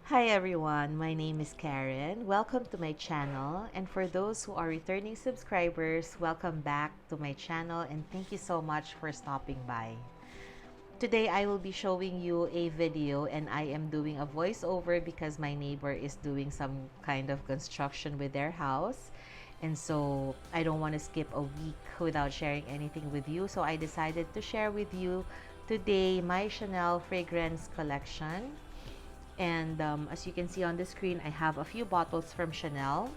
Hi everyone, my name is Karen. Welcome to my channel. And for those who are returning subscribers, welcome back to my channel and thank you so much for stopping by. Today I will be showing you a video and I am doing a voiceover because my neighbor is doing some kind of construction with their house. And so I don't want to skip a week without sharing anything with you. So I decided to share with you today my Chanel fragrance collection. And as you can see on the screen, I have a few bottles from Chanel.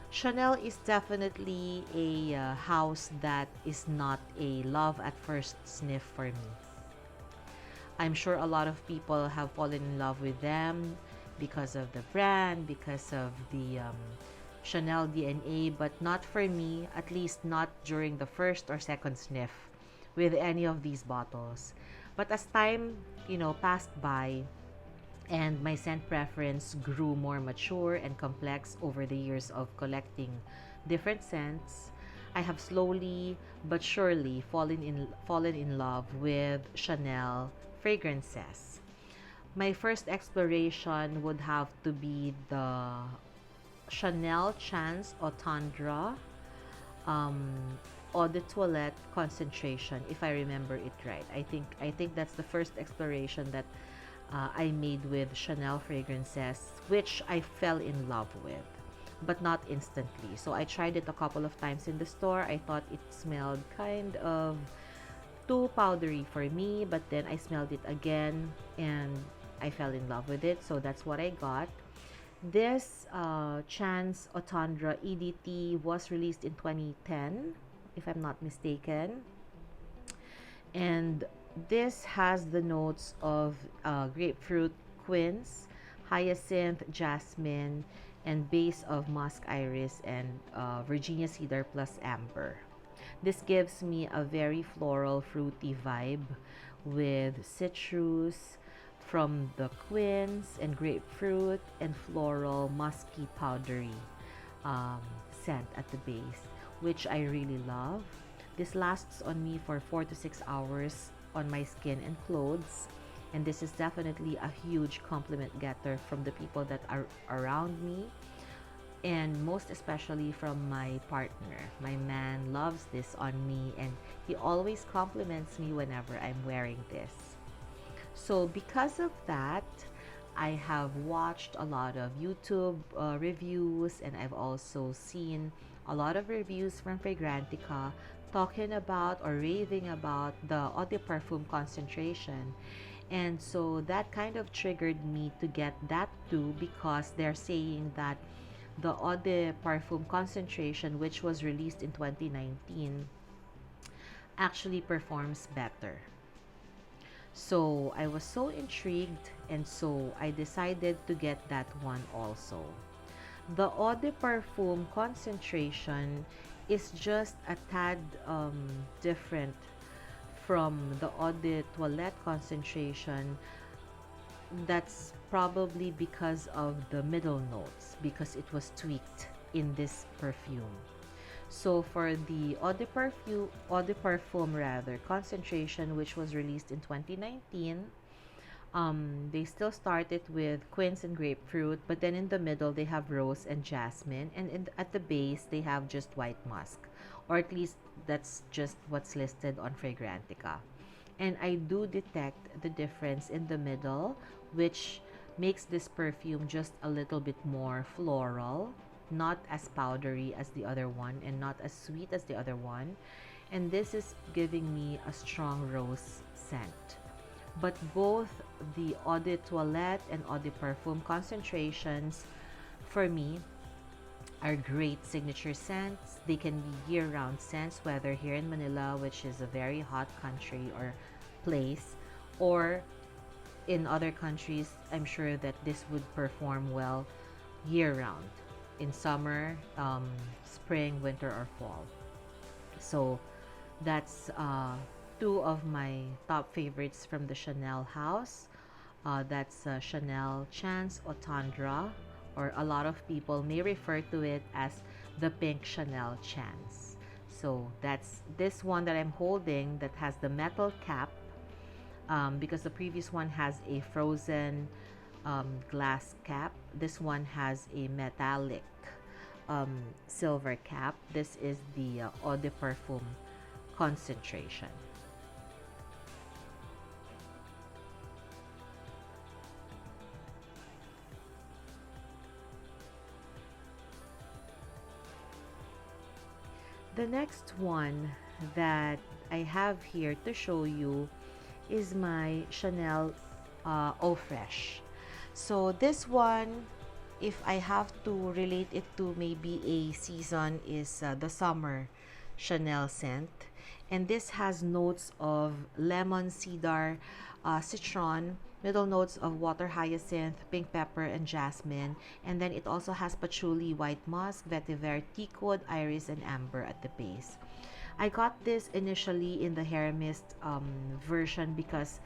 Chanel is definitely a house that is not a love at first sniff for me. I'm sure a lot of people have fallen in love with them because of the brand, because of the Chanel DNA, but not for me, at least not during the first or second sniff with any of these bottles. But as time, passed by, and my scent preference grew more mature and complex over the years of collecting different scents. I have slowly but surely fallen in love with Chanel fragrances. My first exploration would have to be the Chanel Chance Autondra um, Eau de Toilette concentration, if I remember it right. I think that's the first exploration that I made with Chanel fragrances, which I fell in love with, but not instantly. So I tried it a couple of times in the store. I thought it smelled kind of too powdery for me, but then I smelled it again and I fell in love with it. So that's what I got. This Chance Autondra EDT was released in 2010, if I'm not mistaken. And this has the notes of grapefruit, quince, hyacinth, jasmine, and base of musk iris and Virginia cedar plus amber. This gives me a very floral, fruity vibe with citrus from the quince and grapefruit and floral, musky, powdery um, scent at the base, which I really love. This lasts on me for 4 to 6 hours on my skin and clothes. And this is definitely a huge compliment getter from the people that are around me, and most especially from my partner. My man loves this on me and he always compliments me whenever I'm wearing this. So because of that, I have watched a lot of YouTube reviews, and I've also seen a lot of reviews from Fragrantica talking about or raving about the eau de perfume concentration. And so that kind of triggered me to get that too, because they're saying that the eau de perfume concentration, which was released in 2019, actually performs better. So I was so intrigued, and so I decided to get that one also. The eau de perfume concentration is just a tad different from the eau de toilette concentration. That's probably because of the middle notes, because it was tweaked in this perfume. So for the eau de perfume rather concentration, which was released in 2019, they still started with quince and grapefruit, but then in the middle they have rose and jasmine, and at the base they have just white musk, or at least that's just what's listed on Fragrantica. And I do detect the difference in the middle, which makes this perfume just a little bit more floral, not as powdery as the other one and not as sweet as the other one. And this is giving me a strong rose scent. But both the eau de toilette and eau de perfume concentrations for me are great signature scents. They can be year-round scents, whether here in Manila, which is a very hot country or place, or in other countries. I'm sure that this would perform well year-round, in summer, spring, winter, or fall. So that's two of my top favorites from the Chanel house. That's Chanel Chance Autondra, or a lot of people may refer to it as the pink Chanel Chance. So that's this one that I'm holding that has the metal cap, because the previous one has a frozen glass cap. This one has a metallic silver cap. This is the eau de perfume concentration. The next one that I have here to show you is my Chanel Eau Fresh. So this one, if I have to relate it to maybe a season, is the summer Chanel scent. And this has notes of lemon, cedar, citron, middle notes of water hyacinth, pink pepper, and jasmine. And then it also has patchouli, white musk, vetiver, teakwood, iris, and amber at the base. I got this initially in the hair mist version because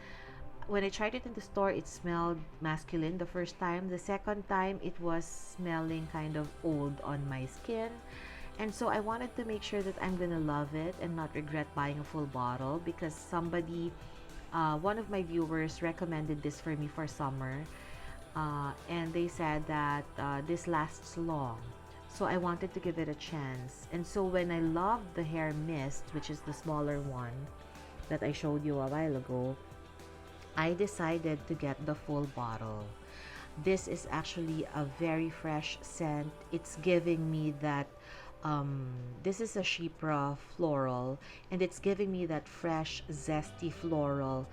when I tried it in the store, it smelled masculine the first time. The second time, it was smelling kind of old on my skin. And so I wanted to make sure that I'm gonna love it and not regret buying a full bottle because one of my viewers recommended this for me for summer. And they said that this lasts long. So I wanted to give it a chance. And so when I loved the hair mist, which is the smaller one that I showed you a while ago, I decided to get the full bottle. This is actually a very fresh scent. It's giving me that, this is a Chypra floral, and it's giving me that fresh, zesty floral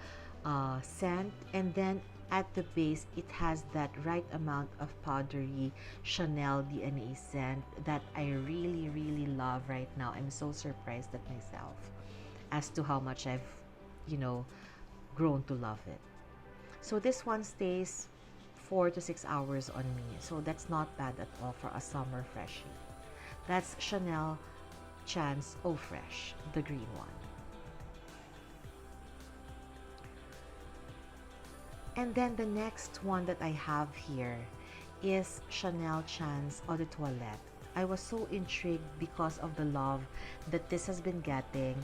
scent. And then at the base, it has that right amount of powdery Chanel DNA scent that I really, really love right now. I'm so surprised at myself as to how much I've, you know, grown to love it. So this one stays 4 to 6 hours on me. So that's not bad at all for a summer freshie. That's Chanel Chance Eau Fresh, the green one. And then the next one that I have here is Chanel Chance Eau de Toilette. I was so intrigued because of the love that this has been getting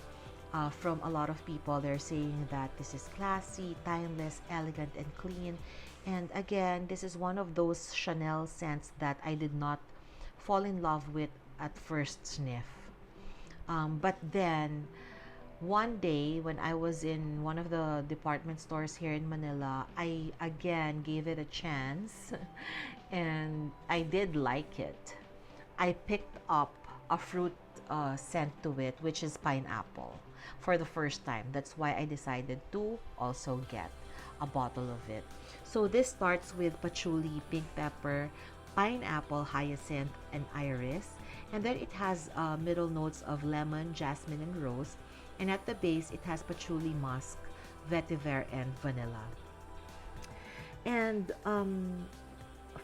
from a lot of people. They're saying that this is classy, timeless, elegant, and clean. And again, this is one of those Chanel scents that I did not fall in love with at first sniff. But then, one day when I was in one of the department stores here in Manila, I again gave it a chance and I did like it. I picked up a fruit scent to it, which is pineapple, for the first time. That's why I decided to also get a bottle of it. So this starts with patchouli, pink pepper, pineapple, hyacinth, and iris. And then it has middle notes of lemon, jasmine, and rose. And at the base, it has patchouli, musk, vetiver, and vanilla. And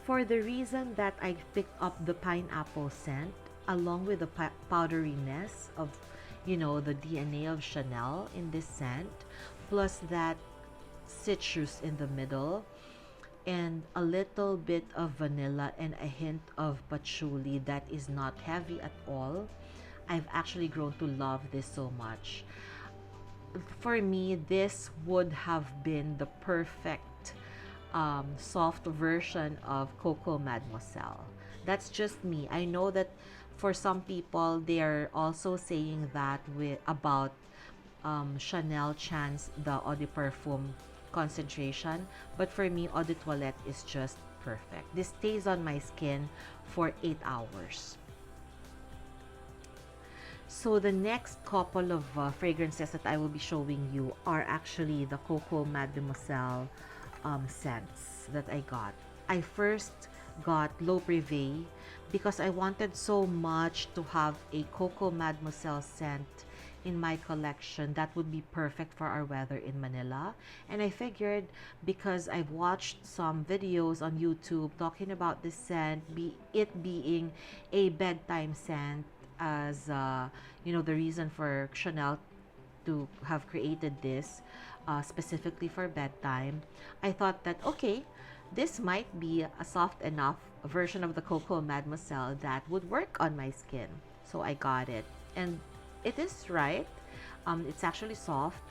for the reason that I picked up the pineapple scent, along with the powderiness of, the DNA of Chanel in this scent, plus that citrus in the middle, and a little bit of vanilla and a hint of patchouli that is not heavy at all, I've actually grown to love this so much. For me, this would have been the perfect soft version of Coco Mademoiselle. That's just me. I know that for some people, they are also saying that about Chanel Chance, the Eau de Perfume concentration. But for me, Eau de Toilette is just perfect. This stays on my skin for 8 hours. So the next couple of fragrances that I will be showing you are actually the Coco Mademoiselle scents that I got. I first got L'Eau Privée because I wanted so much to have a Coco Mademoiselle scent in my collection that would be perfect for our weather in Manila. And I figured, because I've watched some videos on YouTube talking about this scent, it being a bedtime scent, as the reason for Chanel to have created this specifically for bedtime, I thought that, okay, this might be a soft enough version of the Coco Mademoiselle that would work on my skin. So I got it. And it is right. It's actually soft.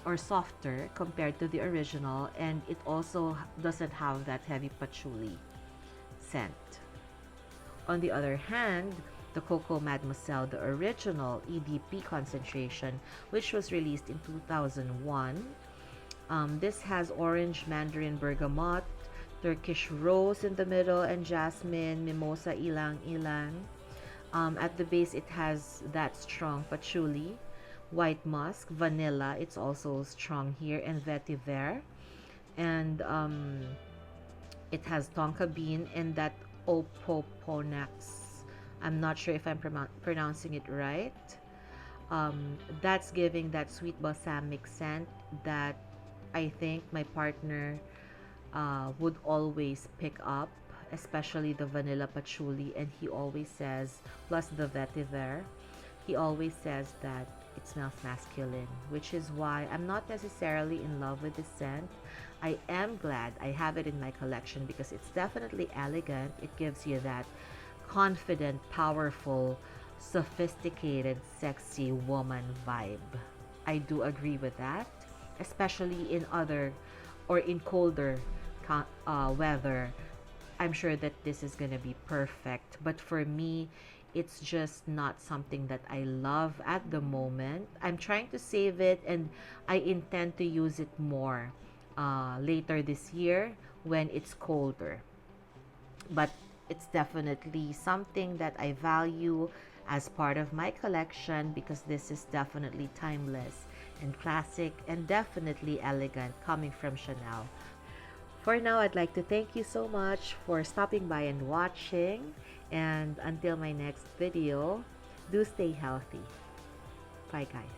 or softer compared to the original, and it also doesn't have that heavy patchouli scent. On the other hand, the Coco Mademoiselle, the original EDP concentration, which was released in 2001, this has orange, mandarin, bergamot, Turkish rose in the middle, and jasmine, mimosa, ilang ilang. At the base, it has that strong patchouli, white musk, vanilla. It's also strong here, and vetiver. And it has tonka bean and that opoponax. I'm not sure if I'm pronouncing it right. That's giving that sweet balsamic scent that I think my partner would always pick up, especially the vanilla patchouli, and he always says, plus the vetiver, he always says that it smells masculine, which is why I'm not necessarily in love with the scent. I am glad I have it in my collection because it's definitely elegant. It gives you that confident, powerful, sophisticated, sexy woman vibe. I do agree with that, especially in other or in colder weather. I'm sure that this is gonna be perfect. But for me, it's just not something that I love at the moment. I'm trying to save it and I intend to use it more later this year when it's colder. But it's definitely something that I value as part of my collection because this is definitely timeless and classic and definitely elegant coming from Chanel. For now, I'd like to thank you so much for stopping by and watching. And until my next video, do stay healthy. Bye, guys.